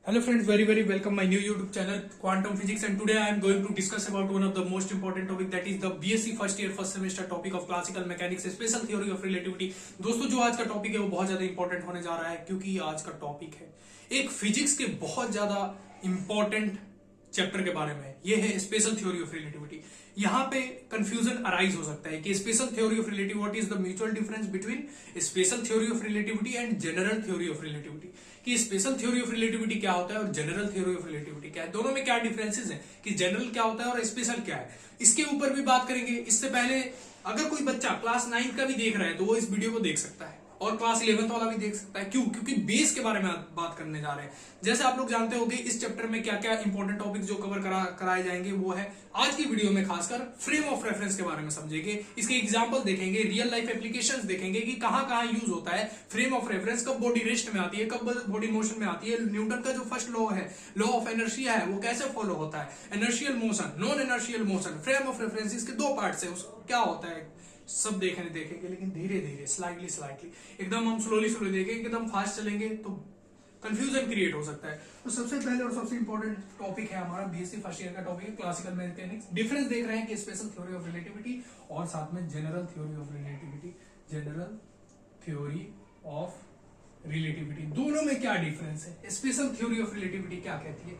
Hello friends, very welcome my new YouTube channel Quantum Physics, and today I am going to discuss about one of the most important topic, that is the BSc first year first semester topic of classical mechanics special theory of relativity। दोस्तों जो आज का topic है वो बहुत ज्यादा important होने जा रहा है, क्योंकि आज का टॉपिक है एक फिजिक्स के बहुत ज्यादा इंपॉर्टेंट चैप्टर के बारे में। ये है स्पेशल थ्योरी ऑफ रिलेटिविटी। यहाँ पे कंफ्यूजन अराइज हो सकता है कि special theory of relativity, what is the mutual difference between special theory of relativity and general theory of relativity, कि स्पेशल थ्योरी ऑफ रिलेटिविटी क्या होता है और जनरल थ्योरी ऑफ रिलेटिविटी क्या है, दोनों में क्या डिफरेंसेस हैं, कि जनरल क्या होता है और स्पेशल क्या है, इसके ऊपर भी बात करेंगे। इससे पहले अगर कोई बच्चा क्लास 9 का भी देख रहा है तो वो इस वीडियो को देख सकता है, और क्लास 11 वाला भी देख सकता है। क्यों? क्योंकि बेस के बारे में बात करने जा रहे हैं। जैसे आप लोग जानते होंगे इस चैप्टर में क्या क्या इंपॉर्टेंट टॉपिक जो कवर कराए जाएंगे, वो है आज की वीडियो में खासकर फ्रेम ऑफ रेफरेंस के बारे में समझेंगे, इसके एग्जांपल देखेंगे, रियल लाइफ एप्लीकेशंस देखेंगे कि कहां यूज होता है फ्रेम ऑफ रेफरेंस, कब बॉडी रेस्ट में आती है, कब बॉडी मोशन में आती है, न्यूटन का जो फर्स्ट लॉ है, लॉ ऑफ इनर्शिया है, वो कैसे फॉलो होता है, inertial motion, non inertial motion, frame of reference, इसके दो पार्ट्स है, क्या होता है सब देखेंगे, लेकिन धीरे धीरे स्लाइटली एकदम हम स्लोली देखेंगे, एकदम फास्ट चलेंगे तो कंफ्यूजन क्रिएट हो सकता है। तो सबसे पहले और सबसे इंपॉर्टेंट टॉपिक है हमारा बीएससी फर्स्ट ईयर का टॉपिक है क्लासिकल मैथमेटिक्स। डिफरेंस देख रहे हैं कि स्पेशल थ्योरी ऑफ रिलेटिविटी और साथ में general theory of relativity. General theory of relativity दोनों में क्या डिफरेंस है, स्पेशल थ्योरी ऑफ रिलेटिविटी क्या कहती है।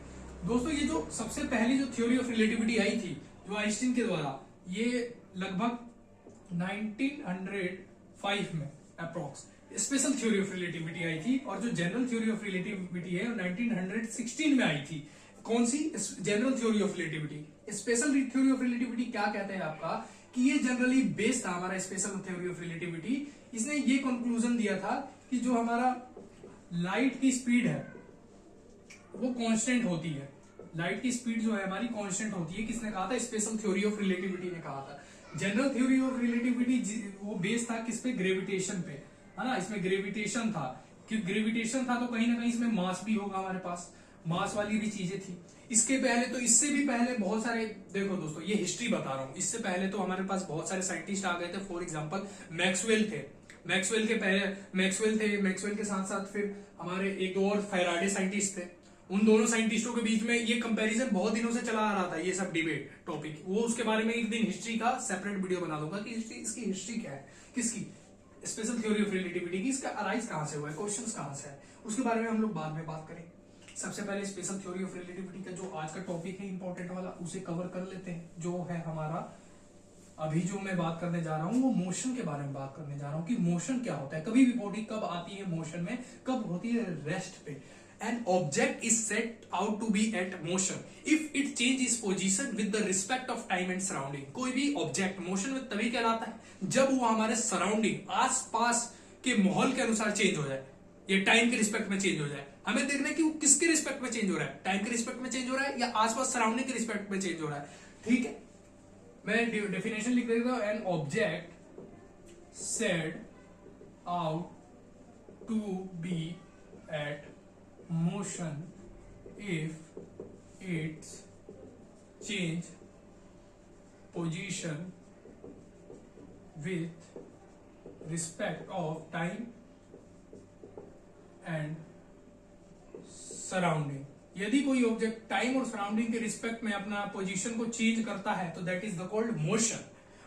दोस्तों ये जो सबसे पहली जो थ्योरी ऑफ रिलेटिविटी आई थी जो आइंस्टीन के द्वारा, ये लगभग 1905 में approx special theory of relativity आई थी, और जो जनरल थ्योरी ऑफ रिलेटिविटी है 1916 में आई थी। कौन सी? General theory of relativity. Special theory of relativity क्या कहते हैं आपका, कि ये जनरली बेस्ड था हमारा स्पेशल थ्योरी ऑफ रिलेटिविटी। इसने ये कंक्लूजन दिया था कि जो हमारा लाइट की स्पीड है वो कांस्टेंट होती है, लाइट की स्पीड जो है हमारी कांस्टेंट होती है। किसने कहा था? स्पेशल थ्योरी ऑफ रिलेटिविटी ने कहा था। जनरल थ्योरी ऑफ रिलेटिविटी वो बेस था किस पे? ग्रेविटेशन पे, है ना। इसमें ग्रेविटेशन था, कि ग्रेविटेशन था तो कहीं ना कहीं इसमें मास भी होगा, हमारे पास मास वाली भी चीजें थी। इसके पहले तो, इससे भी पहले बहुत सारे, देखो दोस्तों ये हिस्ट्री बता रहा हूं, इससे पहले तो हमारे पास बहुत सारे साइंटिस्ट आ गए थे। फॉर एग्जांपल मैक्सवेल थे, मैक्सवेल के साथ साथ फिर हमारे एक दो और फैराडे साइंटिस्ट थे। उन दोनों साइंटिस्टों के बीच में ये कंपैरिजन बहुत दिनों से चला आ रहा था, ये सब डिबेट टॉपिक। वो उसके बारे में एक दिन हिस्ट्री का सेपरेट वीडियो बना दूंगा कि इसकी हिस्ट्री क्या है, किसकी? स्पेशल थ्योरी ऑफ रिलेटिविटी की। इसका अराइज कहां से हुआ है, क्वेश्चंस कहां से है, उसके बारे में हम लोग बाद में बात करेंगे। सबसे पहले स्पेशल थ्योरी ऑफ रिलेटिविटी का जो आज का टॉपिक है इंपॉर्टेंट वाला, उसे कवर कर लेते हैं। जो है हमारा अभी जो मैं बात करने जा रहा हूं वो मोशन के बारे में बात करने जा रहा हूं, कि मोशन क्या होता है, कभी भी बॉडी कब आती है मोशन में, कब होती है रेस्ट पे। An object is set out to be at motion if it changes position with the respect of time and surrounding। कोई भी ऑब्जेक्ट मोशन में तभी कहलाता है जब वो हमारे सराउंडिंग, आसपास के माहौल के अनुसार चेंज हो जाए, ये टाइम के रिस्पेक्ट में चेंज हो जाए। हमें देखना है कि वो किसके रिस्पेक्ट में चेंज हो रहा है, टाइम के रिस्पेक्ट में चेंज हो रहा है या आसपास सराउंडिंग के रिस्पेक्ट में चेंज हो रहा है। ठीक है, मैं डेफिनेशन लिख देता हूं। An object set out to be at motion if its change position with respect of time and surrounding। यदि कोई ऑब्जेक्ट टाइम और सराउंडिंग के रिस्पेक्ट में अपना पोजीशन को चेंज करता है तो that is the called motion.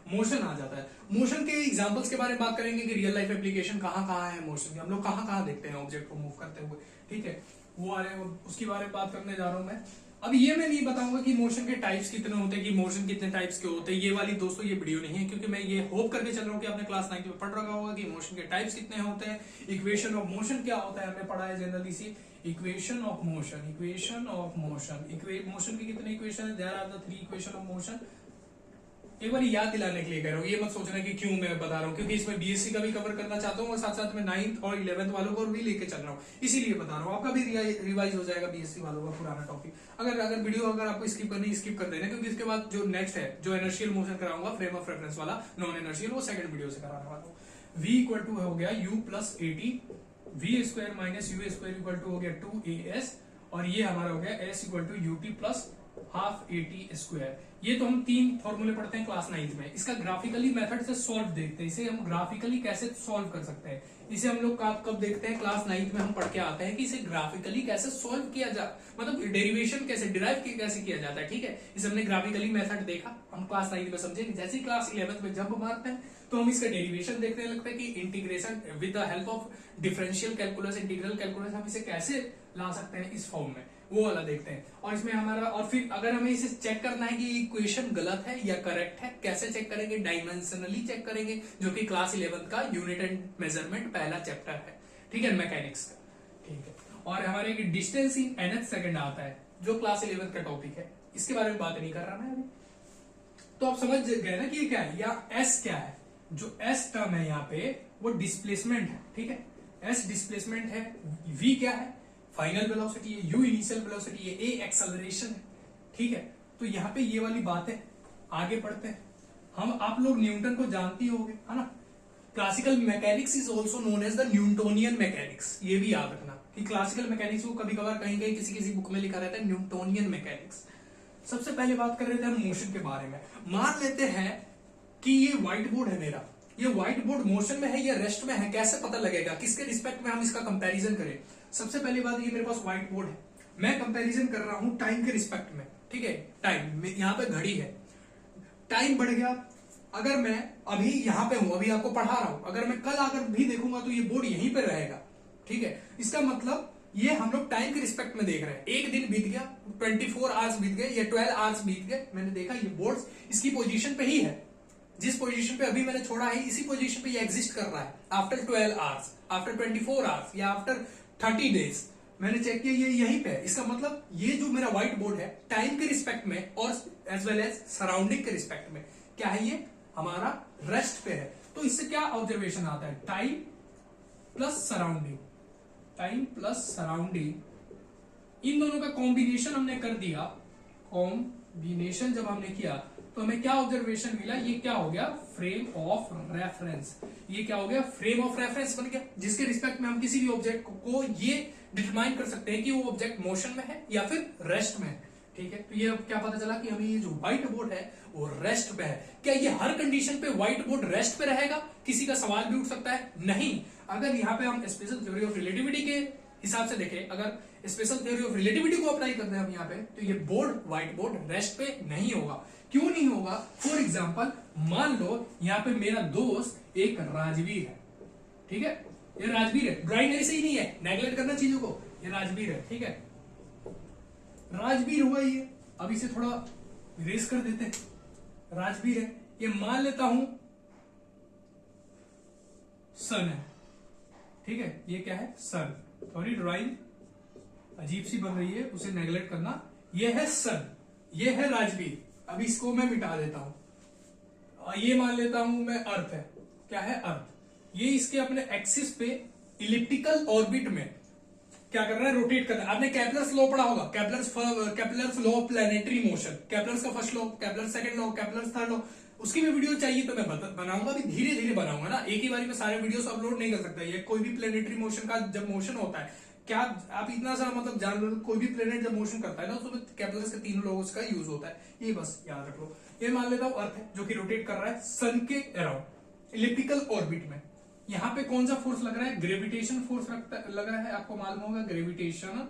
Motion आ जाता है। मोशन के एग्जांपल्स के बारे में बात करेंगे कि रियल लाइफ एप्लीकेशन कहां है मोशन के, हम लोग कहां देखते हैं ऑब्जेक्ट को मूव करते हुए। ठीक है, वो आ रहे हैं, उसके बारे में बात करने जा रहा हूं मैं। अब ये मैं नहीं बताऊंगा कि मोशन के टाइप्स कितने होते हैं, कि मोशन कितने टाइप्स के होते हैं, ये वाली दोस्तों ये वीडियो नहीं है, क्योंकि मैं ये होप करके चल रहा हूं कि आपने क्लास 9 में पढ़ रखा होगा कि मोशन के टाइप्स कितने होते हैं, इक्वेशन ऑफ मोशन क्या होता है, हमने पढ़ा है generally see. Equation of motion, motion के कितने इक्वेशन है? There are the 3 equation of motion. एक बार याद दिलाने के लिए कह रहा हूँ, ये मत सोचना कि क्यों मैं बता रहा हूँ, क्योंकि इसमें बीएससी का भी कवर करना चाहता हूँ और साथ साथ में 9th और 11th वालों को भी लेके चल रहा हूँ, इसीलिए बता रहा हूँ। आपका भी रिवाइज हो जाएगा बीएससी वालों का पुराना टॉपिक। अगर वीडियो अगर आपको स्किप करनी, स्किप कर देना, क्योंकि इसके बाद जो नेक्स्ट है, जो इनर्शियल मोशन कराऊंगा फ्रेम ऑफ रेफरेंस वाला, नॉन इनर्शियल, वो सेकंड वीडियो से कराने वाला हूँ। v इक्वल टू हो गया u plus a t, v square minus u square equal to हो गया 2as, और ये हमारा हो गया s equal to ut plus half a t square. ये तो हम 3 फॉर्मूले पढ़ते हैं क्लास 9th में। इसका ग्राफिकली मेथड से सॉल्व देखते हैं, इसे हम ग्राफिकली कैसे सॉल्व कर सकते हैं। इसे हम लोग कब देखते हैं, क्लास 9th में हम पढ़ के आते हैं कि इसे ग्राफिकली कैसे सॉल्व किया जा, मतलब डेरिवेशन कैसे डिराइव कैसे किया जाता है। ठीक है, इसे हमने ग्राफिकली मेथड देखा, हम क्लास 9th में समझेंगे। जैसे ही क्लास 11th में जंप मारते हैं तो हम इसका डेरिवेशन देखने लगते हैं कि integration with the help of differential calculus, integral calculus, हम इसे कैसे ला सकते हैं इस फॉर्म में, वो वाला देखते हैं। और इसमें हमारा, और फिर अगर हमें इसे चेक करना है कि इक्वेशन गलत है या करेक्ट है, कैसे चेक करेंगे, डायमेंशनली चेक करेंगे, जो कि क्लास 11th का यूनिट एंड मेजरमेंट पहला चैप्टर है। ठीक है, मैकेनिक्स का। ठीक है, और हमारे डिस्टेंस इन nth सेकंड आता है, जो क्लास 11th का टॉपिक है। इसके बारे में बात नहीं कर रहा मैं अभी। तो आप समझ गए ना कि ये क्या है, या एस क्या है। जो एस टर्म है यहाँ पे वो डिस्प्लेसमेंट है। ठीक है, एस डिस्प्लेसमेंट है, वी क्या है, फाइनल वेलोसिटी है, यू इनिशियल वेलोसिटी है, ए एक्सेलरेशन है। ठीक है, तो यहाँ पे ये वाली बात है। आगे पढ़ते हैं हम। आप लोग न्यूटन को जानती होंगे, है ना। Classical mechanics is also known as the Newtonian mechanics. ये भी याद रखना कि क्लासिकल मैकेनिक्स को कभी कभार कहीं कहीं किसी बुक में लिखा रहता है न्यूटोनियन मैकेनिक्स। सबसे पहले बात कर रहे थे हम मोशन के बारे में। मान लेते हैं कि ये व्हाइट बोर्ड है मेरा, ये व्हाइट बोर्ड मोशन में है या रेस्ट में है, कैसे पता लगेगा, किसके रिस्पेक्ट में हम इसका कंपैरिजन करें। सबसे पहली बात, ये मेरे पास व्हाइट बोर्ड है, मैं कंपैरिजन कर रहा हूं टाइम के रिस्पेक्ट में। ठीक है, टाइम, यहाँ पे घड़ी है, टाइम बढ़ गया। अगर मैं अभी यहाँ पे हूं, अभी आपको पढ़ा रहा हूं, अगर मैं कल आकर भी देखूंगा तो ये बोर्ड यहीं पे रहेगा। ठीक है, इसका मतलब ये हम लोग टाइम के रिस्पेक्ट में देख रहे हैं। एक दिन बीत गया, 24 आवर्स बीत गए या 12 आवर्स बीत गए, मैंने देखा ये बोर्ड इसकी पोजीशन पे ही है, जिस पोजीशन पे अभी मैंने छोड़ा है इसी पोजीशन पे ये एग्जिस्ट कर रहा है। आफ्टर 12 आवर्स, आफ्टर 24 आवर्स या आफ्टर 30 डेज मैंने चेक किया, ये यहीं पे है। इसका मतलब ये जो मेरा व्हाइट बोर्ड है टाइम के रिस्पेक्ट में और एज वेल एज सराउंडिंग के रिस्पेक्ट में क्या है, ये हमारा रेस्ट पे है। तो इससे क्या ऑब्जर्वेशन आता है, time plus surrounding, time plus surrounding, इन दोनों का कॉम्बिनेशन हमने कर दिया। कॉम्बिनेशन जब हमने किया तो हमें क्या ऑब्जर्वेशन मिला, ये क्या हो गया, फ्रेम ऑफ रेफरेंस। ये क्या हो गया, फ्रेम ऑफ रेफरेंस बन गया, जिसके रिस्पेक्ट में हम किसी भी ऑब्जेक्ट को ये डिटरमाइन कर सकते हैं कि वो ऑब्जेक्ट मोशन में है या फिर रेस्ट में है। ठीक है, तो ये क्या पता चला कि हमें ये जो व्हाइट बोर्ड है वो रेस्ट पे है। क्या ये हर कंडीशन पे व्हाइट बोर्ड रेस्ट पे रहेगा, किसी का सवाल भी उठ सकता है। नहीं, अगर यहाँ पे हम स्पेशल थ्योरी ऑफ रिलेटिविटी के हिसाब से देखें, अगर स्पेशल थ्योरी ऑफ रिलेटिविटी को अप्लाई करते हैं हम यहाँ पे, तो ये बोर्ड, व्हाइट बोर्ड रेस्ट पे नहीं होगा। क्यों नहीं होगा, फॉर एग्जाम्पल मान लो यहाँ पे मेरा दोस्त एक राजवीर है। ठीक है, ये राजवीर है, ड्राइंग मेरी सही नहीं है, नेगलेक्ट करना चीजों को, ये राजवीर है। ठीक है, राजवीर हुआ ये, अब इसे थोड़ा रेस कर देते हैं। राजवीर है, ये मान लेता हूं सन है। ठीक है, ये क्या है, सन। सॉरी, ड्राइंग अजीब सी बन रही है, उसे नेगलेक्ट करना। ये है सन, ये है राजवीर। अब इसको मैं मिटा देता हूं। ये मान लेता हूं मैं अर्थ है, क्या है, अर्थ। ये इसके अपने एक्सिस पे इलिप्टिकल ऑर्बिट में क्या कर रहा है, रोटेट कर रहा है। आपने केपलर्स लॉ पढ़ा होगा, Kepler's law of planetary motion, Kepler's का first law, Kepler's second law, Kepler's third law. उसकी भी वीडियो चाहिए तो मैं बनाऊंगा, भी धीरे धीरे बनाऊंगा ना, एक ही बारी में सारे वीडियोस अपलोड नहीं कर सकता। ये कोई भी प्लैनेटरी मोशन का जब मोशन होता है, क्या आप इतना सा मतलब जान लो, कोई भी प्लेनेट जब मोशन करता है ना, उसमें केपलर्स के तीनों लॉज का यूज होता है। ये बस याद रख लो। ये मान लेता हूं अर्थ है जो कि रोटेट कर रहा है सन के अराउंड इलिप्टिकल ऑर्बिट में। यहाँ पे कौन सा फोर्स लग रहा है, ग्रेविटेशन फोर्स लग रहा है। आपको मालूम होगा ग्रेविटेशन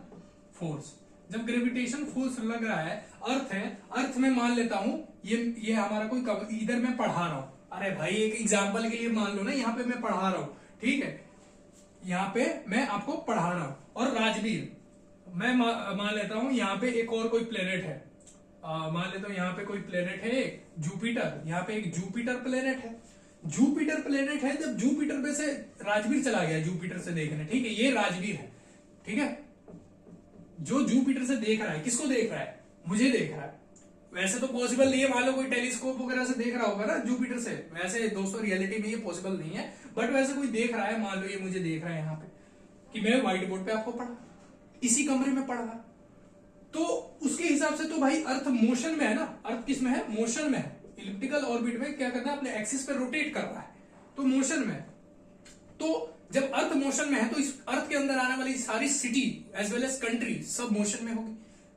फोर्स। जब ग्रेविटेशन फोर्स लग रहा है, अर्थ है, अर्थ में मान लेता हूं ये हमारा कोई, इधर मैं पढ़ा रहा हूं। अरे भाई, एक एग्जाम्पल के लिए मान लो ना, यहाँ पे मैं पढ़ा रहा हूं। ठीक है, यहाँ पे मैं आपको पढ़ा रहा हूं, और राजवीर मैं मान लेता हूं यहाँ पे एक और कोई प्लेनेट है। मान लेता हूं यहाँ पे कोई प्लेनेट है, जुपिटर। यहाँ पे एक जुपिटर प्लेनेट है, जुपिटर प्लेनेट है। जब जुपिटर पे से राजवीर चला गया जुपिटर से देखने, ठीक है, ये राजवीर है। ठीक है, जो जुपिटर से देख रहा है, किसको देख रहा है, मुझे देख रहा है। वैसे तो पॉसिबल नहीं है, मान लो कोई टेलीस्कोप वगैरह से देख रहा होगा ना जुपिटर से, वैसे दोस्तों रियलिटी में ये पॉसिबल नहीं है, बट वैसे कोई देख रहा है, मान लो ये मुझे देख रहा है यहाँ पे, कि मैं व्हाइट बोर्ड पे आपको पढ़ा, इसी कमरे में पढ़ रहा, तो उसके हिसाब से तो भाई अर्थ मोशन में है ना। अर्थ किस में है, मोशन में है, इलिप्टिकल ऑर्बिट में क्या करना है, अपने एक्सिस पे रोटेट कर रहा है, तो मोशन में है। तो जब अर्थ मोशन में है तो इस अर्थ के अंदर आने वाली सारी city as well as country सब मोशन में होगी।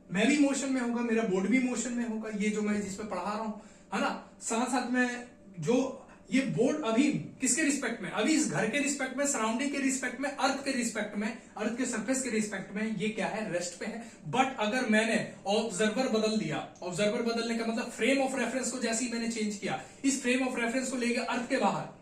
मैं भी मोशन में होगा, मेरा बोर्ड भी मोशन में होगा, ये जो मैं जिसपे पढ़ा रहा हूं, है ना। साथ साथ में जो ये बोर्ड अभी किसके रिस्पेक्ट में, अभी इस घर के रिस्पेक्ट में, सराउंडिंग के रिस्पेक्ट में, अर्थ के रिस्पेक्ट में, अर्थ के सरफेस के रिस्पेक्ट में, ये क्या है, रेस्ट पे है। बट अगर मैंने ऑब्जर्वर बदल दिया, ऑब्जर्वर बदलने का मतलब फ्रेम ऑफ रेफरेंस को जैसे ही मैंने चेंज किया, इस फ्रेम ऑफ रेफरेंस को ले गया अर्थ के बाहर,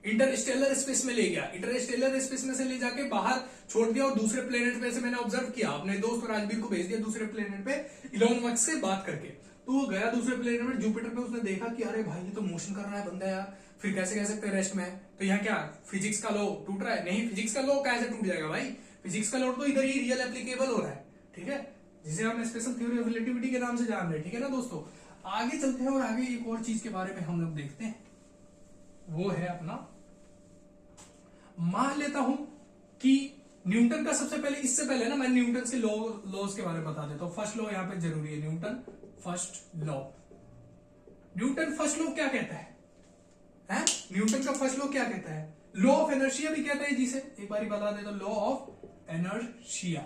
इंटरस्टेलर स्पेस में ले गया, इंटरस्टेलर स्पेस में से ले जाके बाहर छोड़ दिया और दूसरे प्लेनेट पे से मैंने ऑब्जर्व किया, अपने दोस्त राजवीर को भेज दिया दूसरे प्लेनेट पे इलॉन मस्क से बात करके। तो वो गया दूसरे प्लेनेट में जुपिटर पे, उसने देखा कि अरे भाई ये तो मोशन कर रहा है बंदा यार, फिर कैसे कह सकते हैं रेस्ट में है। तो यहाँ क्या फिजिक्स का लॉ टूट रहा है? नहीं, फिजिक्स का लॉ कैसे टूट जाएगा भाई, फिजिक्स का लॉ तो इधर ही रियल एप्लीकेबल हो रहा है, ठीक है, जिसे हम स्पेशल थ्योरी ऑफ रिलेटिविटी के नाम से जान रहे हैं, ठीक है ना दोस्तों। आगे चलते हैं और आगे एक और चीज के बारे में हम लोग देखते हैं, वो है अपना, मान लेता हूं कि न्यूटन का सबसे पहले, इससे पहले ना मैं न्यूटन के लॉज के बारे में बता देता हूं। फर्स्ट लॉ यहां पे जरूरी है, Newton first law. Newton first law क्या कहता है? न्यूटन का फर्स्ट लॉ क्या कहता है? लॉ ऑफ इनर्शिया भी कहता है जिसे, एक बार बता दे तो, लॉ ऑफ इनर्शिया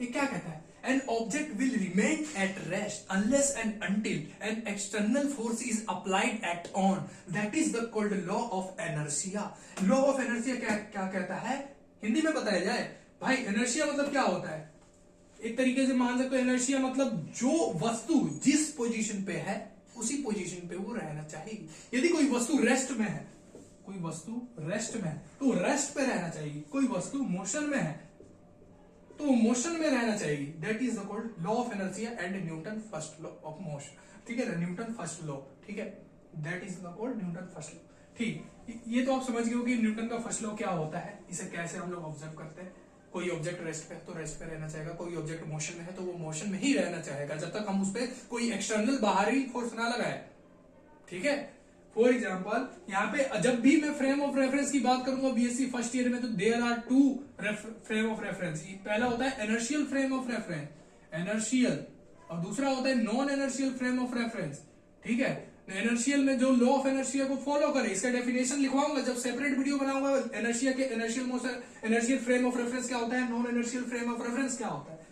ये क्या कहता है? An object will remain at rest unless and until an external force is applied at on. That is the called law of inertia. Law of inertia क्या कहता है? हिंदी में बताया जाए भाई, inertia मतलब क्या होता है? एक तरीके से मान सकते हो inertia मतलब जो वस्तु जिस पोजीशन पे है उसी पोजीशन पे वो रहना चाहिए। यदि कोई वस्तु रेस्ट में है, कोई वस्तु रेस्ट में है तो रेस्ट पे रहना चाहिए, कोई वस्तु मोशन में है तो मोशन में रहना चाहिए। That is the called law of inertia and Newton first law of motion, ठीक है ना, न्यूटन फर्स्ट लॉ, ठीक है, that is the called Newton first law. ठीक, ये तो आप समझ गए हो कि न्यूटन का फर्स्ट लॉ क्या होता है, इसे कैसे हम लोग ऑब्जर्व करते हैं। कोई ऑब्जेक्ट रेस्ट पे है तो रेस्ट पे रहना चाहेगा, कोई ऑब्जेक्ट मोशन में है तो वो मोशन में ही रहना चाहेगा जब तक हम उस पर कोई एक्सटर्नल बाहरी फोर्स ना लगाए, ठीक है। फॉर एग्जाम्पल यहाँ पे जब भी मैं फ्रेम ऑफ रेफरेंस की बात करूंगा बीएससी फर्स्ट ईयर में, तो there are two frame of reference. पहला होता है inertial frame of reference, inertial, और दूसरा होता है non inertial frame of reference, ठीक है। एनर्शियल में जो लॉ ऑफ एनर्शिया को फॉलो करे, इसका डेफिनेशन लिखवाऊंगा जब सेपरेट वीडियो बनाऊंगा। एनर्शिया के inertial motion, inertial frame of reference क्या होता है, non inertial frame of reference क्या होता है,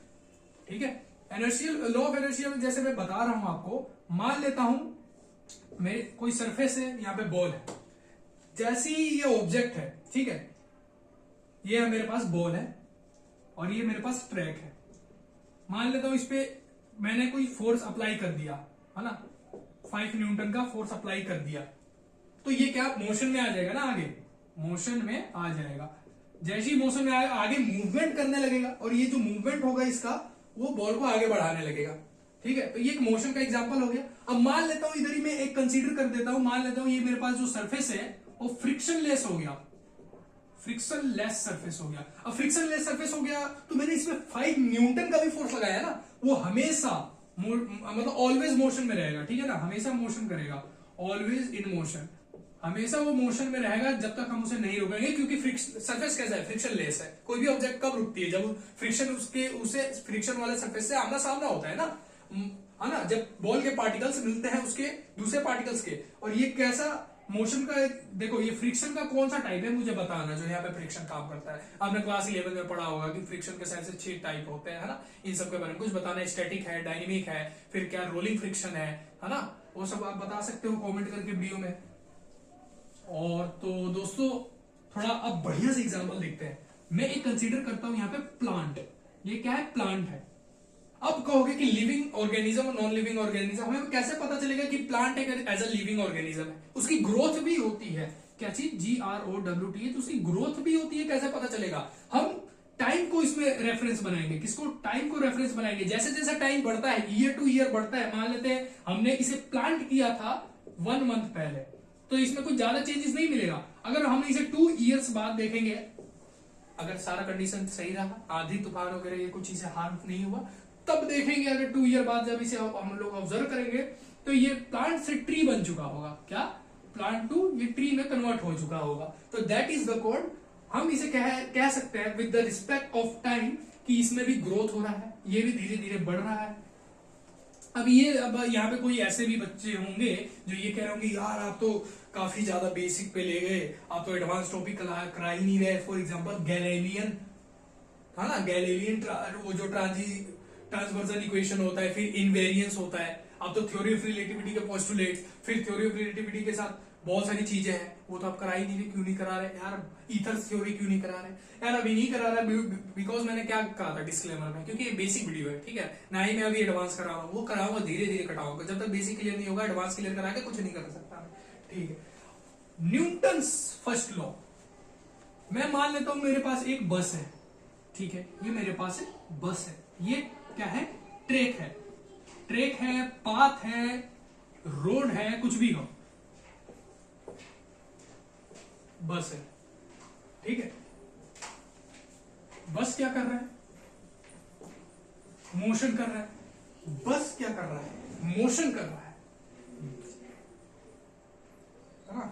ठीक है। एनर्शियल लॉ ऑफ एनर्शिया में जैसे मैं बता रहा हूं आपको, मान लेता हूं मेरे कोई सरफेस है, यहाँ पे बॉल है, जैसे ही ये ऑब्जेक्ट है, ठीक है, ये मेरे पास बॉल है और ये मेरे पास ट्रैक है। मान लेता हूं इस पे मैंने कोई फोर्स अप्लाई कर दिया, है ना, 5 न्यूटन का फोर्स अप्लाई कर दिया, तो ये क्या मोशन में आ जाएगा ना, आगे मोशन में आ जाएगा। जैसे ही मोशन में आएगा आगे मूवमेंट करने लगेगा और ये जो मूवमेंट होगा इसका, वो बॉल को आगे बढ़ाने लगेगा, ठीक है। तो ये एक मोशन का एग्जांपल हो गया। अब मान लेता हूं इधर ही मैं एक कंसीडर कर देता हूं, मान लेता हूं ये मेरे पास जो सरफेस है वो फ्रिक्शन लेस हो गया, फ्रिक्शन लेस सरफेस हो गया। अब फ्रिक्शन लेस सरफेस हो गया तो मैंने इसमें 5 न्यूटन का भी फोर्स लगाया ना, वो हमेशा मतलब ऑलवेज मोशन में रहेगा, ठीक है ना, हमेशा मोशन करेगा, ऑलवेज इन मोशन, हमेशा वो मोशन में रहेगा जब तक हम उसे नहीं रोकेंगे, क्योंकि सरफेस कैसा है, फ्रिक्शन लेस है। कोई भी ऑब्जेक्ट कब रुकती है, जब फ्रिक्शन उसे फ्रिक्शन वाले सरफेस से आमना सामना होता है ना, है ना, जब बॉल के पार्टिकल्स मिलते हैं उसके दूसरे पार्टिकल्स के। और ये कैसा मोशन का, देखो ये फ्रिक्शन का कौन सा टाइप है मुझे बताना, जो यहाँ पे फ्रिक्शन काम करता है। आपने क्लास 11 में पढ़ा होगा कि फ्रिक्शन के शायद से 6 टाइप होते हैं, है ना, इन सब के बारे में कुछ बताना है। स्टैटिक है, डायनेमिक है, फिर क्या रोलिंग फ्रिक्शन है ना, वो सब आप बता सकते हो कॉमेंट करके वीडियो में। और तो दोस्तों थोड़ा अब बढ़िया से एग्जाम्पल देखते हैं। मैं एक कंसीडर करता हूं यहाँ पे प्लांट, ये क्या है, प्लांट है। अब कहोगे कि लिविंग ऑर्गेनिज्म और नॉन लिविंग ऑर्गेनिज्म, हमें कैसे पता चलेगा कि प्लांट एक एज अ लिविंग ऑर्गेनिज्म है? उसकी ग्रोथ भी होती है, क्या चीज, GROWT, तो उसकी ग्रोथ भी होती है, कैसे पता चलेगा? हम टाइम को इसमें रेफरेंस बनाएंगे, किसको, टाइम को रेफरेंस बनाएंगे। जैसे जैसे टाइम बढ़ता है, ईयर टू ईयर बढ़ता है, मान लेते हैं हमने इसे प्लांट किया था 1 मंथ पहले, तो इसमें कुछ ज्यादा चेंजेस नहीं मिलेगा। अगर हम इसे 2 ईयर्स बाद देखेंगे, अगर सारा कंडीशन सही रहा, आंधी तूफान वगैरह ये कुछ चीजें हार्म नहीं हुआ, तब देखेंगे अगर 2 ईयर बाद जब इसे हम लोग ऑब्जर्व करेंगे तो ये प्लांट से ट्री बन चुका होगा। क्या, प्लांट टू ये ट्री में कन्वर्ट हो चुका होगा। तो दैट इज द कोड, हम इसे कह सकते हैं with the respect of time कि इसमें भी ग्रोथ हो रहा है, ये भी धीरे धीरे बढ़ रहा है। अब यहाँ पे कोई ऐसे भी बच्चे होंगे जो ये कह रहे होंगे यार आप तो काफी ज्यादा बेसिक पे ले गए, आप तो एडवांस टॉपिक करा ही नहीं रहे। फॉर एग्जाम्पल गैलीलियन, है ना, गैलीलियन वो जो ट्रांसवर्जन इक्वेशन होता है, फिर इनवेरियंस होता है, अब तो थ्योरी ऑफ रिलेटिविटी के पोस्टुलेट्स, फिर थ्योरी ऑफ रिलेटिविटी के साथ बहुत सारी चीजें हैं, वो तो आप करा ही नहीं रहे। क्यों नहीं करा रहे यार? ईथर्स थ्योरी क्यों नहीं करा रहे यार? अभी नहीं करा रहा बिकॉज मैंने क्या कहा था डिस्क्लेमर में, क्योंकि ये बेसिक वीडियो है, ठीक है ना, ही मैं अभी एडवांस करा रहा हूँ, वो कराऊंगा धीरे धीरे कटाऊंगा, जब तक बेसिक क्लियर नहीं होगा एडवांस क्लियर करा के कुछ नहीं कर सकता मैं, ठीक है। न्यूटन्स फर्स्ट लॉ, मैं मान लेता हूं मेरे पास एक बस है, ठीक है, ये मेरे पास एक बस है, ये क्या है? ट्रैक है, ट्रैक है, पाथ है, रोड है, कुछ भी हो, बस है, ठीक है। बस क्या कर रहा है? मोशन कर रहा है। बस क्या कर रहा है? मोशन कर रहा है ना?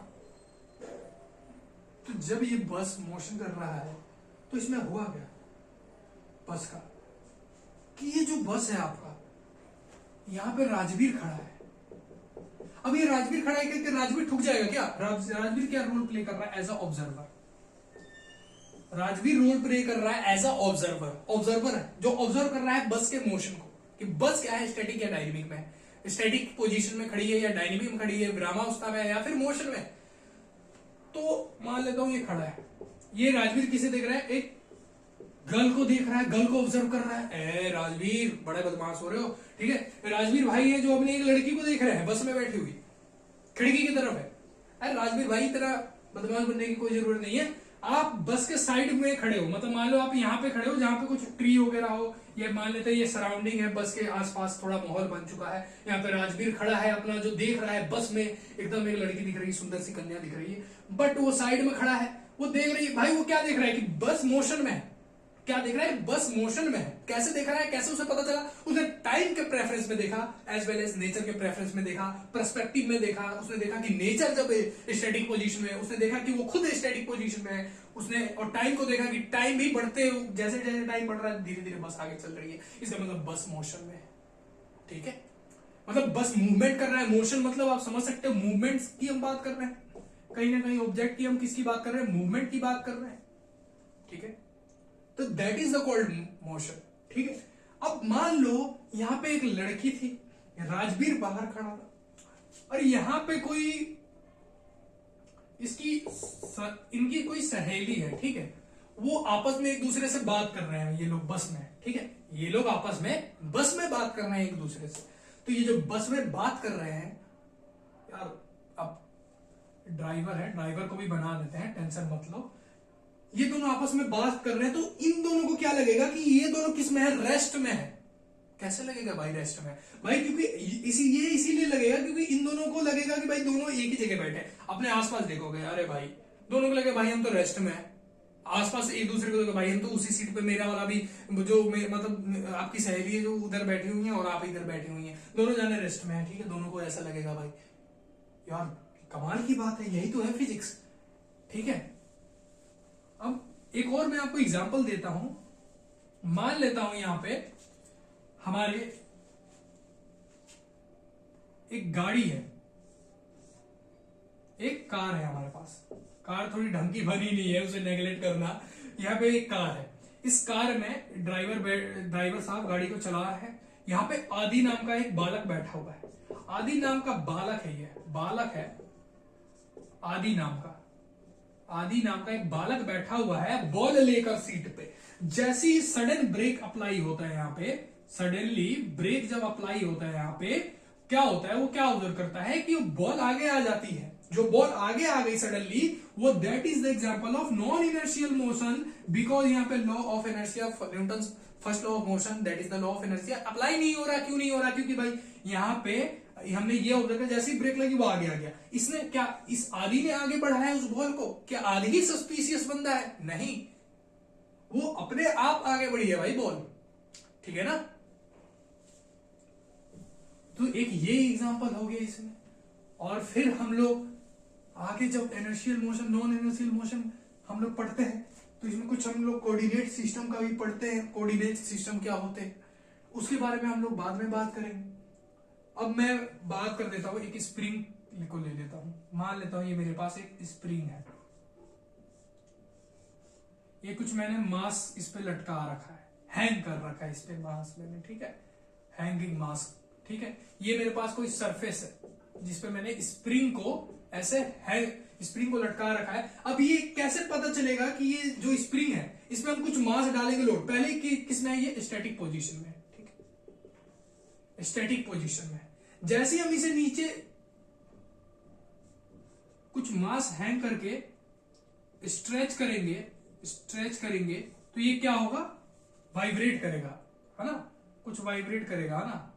तो जब ये बस मोशन कर रहा है तो इसमें हुआ क्या बस का, कि ये जो बस है आपका, यहां पे राजवीर खड़ा है। अब ये राजवीर खड़ा है कि राजवीर ठुक जाएगा क्या? राजवीर क्या रोल प्ले कर रहा है? As a observer. Rajveer role play कर रहा है एज अ ऑब्जर्वर। ऑब्जर्वर है जो ऑब्जर्व कर रहा है बस के मोशन को, कि बस क्या है, स्टैटिक या डायनेमिक में है, स्टैटिक पोजीशन में खड़ी है या डायनेमिक में खड़ी है, विरामावस्था में है या फिर मोशन में। तो मान लेता हूं ये खड़ा है, ये राजवीर किसे देख रहा है? एक गर्ल को देख रहा है, गर्ल को ऑब्जर्व कर रहा है। राजवीर बड़े बदमाश हो रहे हो, ठीक है। राजवीर भाई है जो अपनी एक लड़की को देख रहे हैं, बस में बैठी हुई, खिड़की की तरफ है। अरे राजवीर भाई तेरा बदमाश बनने की कोई जरूरत नहीं है, आप बस के साइड में खड़े हो, मतलब मान लो आप यहाँ पे खड़े हो जहां पे कुछ ट्री वगैरह हो, या मान लेते हैं ये सराउंडिंग है, बस के आसपास थोड़ा माहौल बन चुका है, यहाँ पे राजवीर खड़ा है अपना जो देख रहा है, बस में एकदम एक लड़की दिख रही है, सुंदर सी कन्या दिख रही है, बट वो साइड में खड़ा है, वो देख रही है। भाई वो क्या देख रहा है? कि बस मोशन में है। क्या देख रहा है? बस मोशन में है। कैसे देख रहा है? कैसे उसे पता चला? उसने टाइम के प्रेफरेंस में देखा, एज वेल एज नेचर के प्रेफरेंस में देखा, पर्सपेक्टिव में देखा। उसने देखा कि नेचर जब स्टैटिक पोजीशन में है, उसने देखा कि वो खुद स्टैटिक पोजीशन में है, उसने और टाइम को देखा कि टाइम भी बढ़ते, जैसे जैसे टाइम बढ़ रहा है धीरे धीरे बस आगे चल रही है, इसका मतलब बस मोशन में है, ठीक है। मतलब बस मूवमेंट कर रहा है। मोशन मतलब आप समझ सकते हो मूवमेंट्स की हम बात कर रहे हैं, कहीं ना कहीं ऑब्जेक्ट की हम किसकी बात कर रहे हैं? मूवमेंट की बात कर रहे हैं, ठीक है। तो that is the called motion, ठीक है। अब मान लो यहां पे एक लड़की थी, राजवीर बाहर खड़ा था, और यहां पे कोई इनकी कोई सहेली है, ठीक है, वो आपस में एक दूसरे से बात कर रहे हैं, ये लोग बस में, ठीक है, ये लोग आपस में बस में बात कर रहे हैं एक दूसरे से। तो ये जो बस में बात कर रहे हैं यार, अब ड्राइवर है, ड्राइवर को भी बना देते हैं, टेंशन मत लो। ये दोनों आपस में बात कर रहे हैं, तो इन दोनों को क्या लगेगा कि ये दोनों किस में है? रेस्ट में है। कैसे लगेगा भाई रेस्ट में? भाई क्योंकि इसीलिए लगेगा क्योंकि इन दोनों को लगेगा कि भाई दोनों एक ही जगह बैठे। अपने आसपास देखोगे, अरे भाई दोनों को लगे भाई हम तो रेस्ट में है, आसपास एक दूसरे को लगे भाई हम तो उसी सीट पे, मेरा वाला भी जो मतलब आपकी सहेली है जो उधर बैठी हुई है और आप इधर बैठी हुई है, दोनों जाने रेस्ट में है, ठीक है। दोनों को ऐसा लगेगा भाई यार कमाल की बात है, यही तो है फिजिक्स, ठीक है। अब एक और मैं आपको एग्जांपल देता हूं, मान लेता हूं यहां पे हमारे एक गाड़ी है, एक कार है हमारे पास, कार थोड़ी ढंग की बनी नहीं है, उसे नेगलेक्ट करना। यहाँ पे एक कार है, इस कार में ड्राइवर साहब गाड़ी को चला रहा है। यहाँ पे आदि नाम का एक बालक बैठा हुआ है, आदि नाम का बालक है, ये बालक है आदि नाम का एक बालक बैठा हुआ है बॉल लेकर सीट पे। जैसे ही सडन ब्रेक अप्लाई होता है यहाँ पे, सडनली ब्रेक जब अप्लाई होता है यहाँ पे, क्या होता है? वो क्या ऑब्जर्व करता है कि वो बॉल आगे आ जाती है। जो बॉल आगे आ गई सडनली, वो that is the example of non inertial motion, because यहाँ पे law of inertia, Newton's first law of motion, that is the law of inertia apply नहीं हो रहा। क्यों नहीं हो रहा? क्योंकि भाई यहाँ पे हमने ये ऑब्जर्व किया, जैसे ही ब्रेक लगी वो आगे आ गया। इसने क्या, इस आदि ने आगे बढ़ाया उस बॉल को? क्या आदि ही सस्पिशियस बंदा है? नहीं, वो अपने आप आगे बढ़ी है भाई बॉल, ठीक है ना। तो एक ये एग्जांपल हो गया इसमें। और फिर हम लोग आगे जब inertial motion, non inertial motion हम लोग पढ़ते हैं, तो इसमें कुछ हम लोग कोऑर्डिनेट सिस्टम का भी पढ़ते हैं। कोऑर्डिनेट सिस्टम क्या होते हैं उसके बारे में हम लोग बाद में बात करेंगे। अब मैं बात कर देता हूं, एक स्प्रिंग को ले लेता हूं। मान लेता हूं ये मेरे पास एक स्प्रिंग है, ये कुछ मैंने मास इस पे लटका रखा हैंग कर रखा है इस पे मास मैंने, ठीक है, हैंगिंग मास, ठीक है। ये मेरे पास कोई सरफेस है जिसपे मैंने स्प्रिंग को ऐसे स्प्रिंग को लटका रखा है। अब ये कैसे पता चलेगा कि ये जो स्प्रिंग है इसमें हम कुछ मास डालेंगे लोड, पहले किसमें है, ये स्टैटिक पोजीशन में, ठीक है, स्टैटिक पोजीशन में। जैसे हम इसे नीचे कुछ मास हैंग करके स्ट्रेच करेंगे तो ये क्या होगा, वाइब्रेट करेगा, है ना, कुछ वाइब्रेट करेगा, है ना।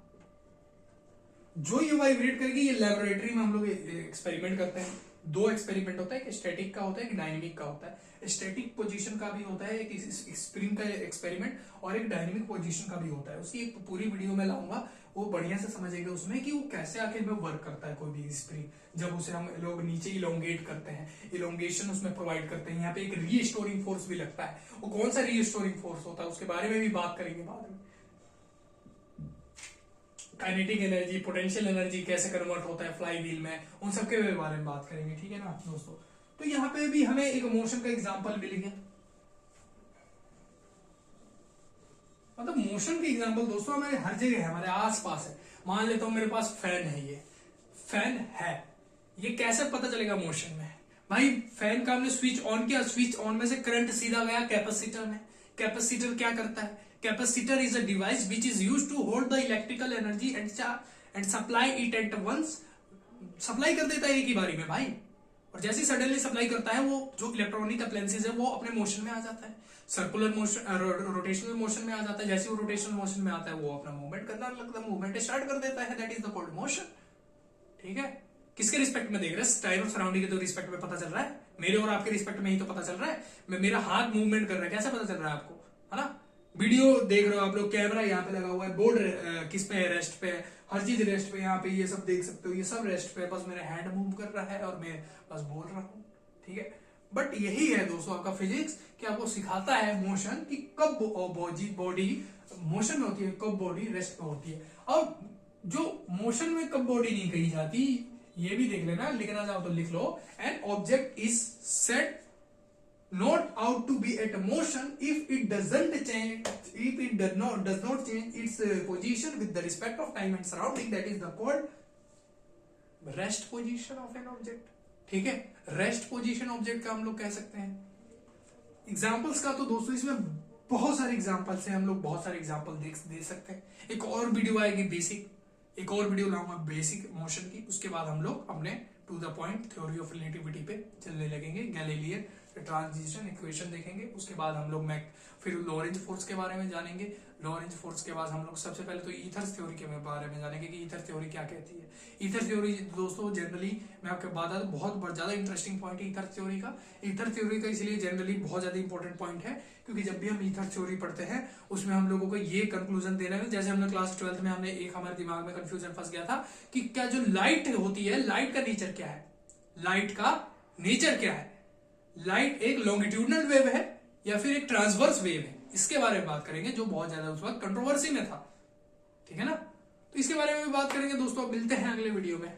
जो ये वाइब्रेट करेगी, ये लेबोरेटरी में हम लोग एक्सपेरिमेंट करते हैं। दो एक्सपेरिमेंट होता है, एक स्टैटिक का होता है, एक डायनेमिक का होता है। स्टैटिक पोजीशन का भी होता है एक स्प्रिंग का एक्सपेरिमेंट, और एक डायनेमिक पोजीशन का भी होता है। उसकी एक पूरी वीडियो में लाऊंगा, वो बढ़िया से समझेगा उसमें कि वो कैसे आखिर में वर्क करता है कोई भी स्प्रिंग, जब उसे हम लोग नीचे इलोंगेट करते हैं, इलोंगेशन उसमें प्रोवाइड करते हैं। यहाँ पे एक रीस्टोरिंग फोर्स भी लगता है, वो कौन सा रीस्टोरिंग फोर्स होता है उसके बारे में भी बात करेंगे बाद में। काइनेटिक एनर्जी, पोटेंशियल एनर्जी कैसे कन्वर्ट होता है फ्लाई व्हील में, उन सब के बारे में बात करेंगे, ठीक है ना दोस्तों। तो यहाँ पे भी हमें एक मोशन का एग्जांपल मिल गया, मतलब मोशन के एग्जांपल दोस्तों हमारे हर जगह है, हमारे आसपास है। मान लेता हूं मेरे पास फैन है, ये फैन है, ये कैसे पता चलेगा मोशन में, भाई फैन का हमने स्विच ऑन किया, स्विच ऑन में से करंट सीधा गया कैपेसिटर में। कैपेसिटर क्या करता है, capacitor is a device which is used to hold the electrical energy and supply it at once. Supply कर देता है एक ही बारी में भाई, और जैसे ही सडनली सप्लाई करता है, वो जो इलेक्ट्रॉनिक अप्लायंसेस है वो अपने मोशन में आ जाता है, सर्कुलर मोशन, रोटेशनल मोशन में आ जाता है। जैसे वो रोटेशनल मोशन में आता है, वो अपना मूवमेंट करना लगता है, मूवमेंट स्टार्ट कर देता है, that is the called motion, ठीक है। किसके रिस्पेक्ट में देख रहे हैं, टाइम और सराउंडिंग के तो रिस्पेक्ट में पता चल रहा है, मेरे और आपके रिस्पेक्ट में ही तो पता चल रहा है। मेरा हाथ मूवमेंट कर रहा है, कैसे पता चल रहा है आपको, है ना। वीडियो देख रहे हो आप लोग, कैमरा यहाँ पे लगा हुआ है, बोर्ड किस पे है, रेस्ट पे है, हर चीज रेस्ट पे, यहाँ पे ये सब देख सकते हो, ये सब रेस्ट पे, बस मेरा हैंड मूव कर रहा है और मैं बस बोल रहा हूँ, ठीक है। बट यही है दोस्तों आपका फिजिक्स, कि आपको सिखाता है मोशन कि कब बॉडी मोशन में होती है, कब बॉडी रेस्ट में होती है। और जो मोशन में कब बॉडी नहीं कही जाती, ये भी देख लेना, लिखना चाहो तो लिख लो। An object is set not out to be at motion if it doesn't change, if it does not change its position with the respect of time and surrounding, that is the called rest position of an object, ठीक है। Rest position object का हम लोग कह सकते हैं। Examples का तो दोस्तों इसमें बहुत सारे एग्जांपल्स हैं, हम लोग बहुत सारे एग्जांपल दे सकते हैं। एक और वीडियो आएगी बेसिक, एक और वीडियो लाऊंगा बेसिक मोशन की, उसके बाद हम लोग अपने to the point theory of relativity पे चलने लगेंगे, गैलीलियन ट्रांजिशन इक्वेशन देखेंगे। उसके बाद हम लोग फिर लॉरेंज फोर्स के बारे में जानेंगे। लॉरेंज फोर्स के बाद हम लोग सबसे पहले तो ईथर थ्योरी के बारे में जानेंगे कि ईथर थ्योरी क्या कहती है। ईथर थ्योरी दोस्तों जनरली मैं आपको बता दूं, बहुत ज्यादा इंटरेस्टिंग पॉइंट है ईथर थ्योरी का। ईथर थ्योरी का इसलिए जनरली बहुत ज्यादा इंपॉर्टेंट पॉइंट है क्योंकि जब भी हम ईथर थ्योरी पढ़ते हैं उसमें हम लोगों को ये कंक्लूजन देना है, जैसे हमने क्लास 12 में हमने एक हमारे दिमाग में कंफ्यूजन फंस गया था कि क्या जो लाइट होती है, लाइट का नेचर क्या है, लाइट का नेचर क्या है, लाइट एक लॉन्गिट्यूडनल वेव है या फिर एक ट्रांसवर्स वेव है, इसके बारे में बात करेंगे, जो बहुत ज्यादा उस वक्त कंट्रोवर्सी में था, ठीक है ना। तो इसके बारे में भी बात करेंगे दोस्तों। मिलते हैं अगले वीडियो में।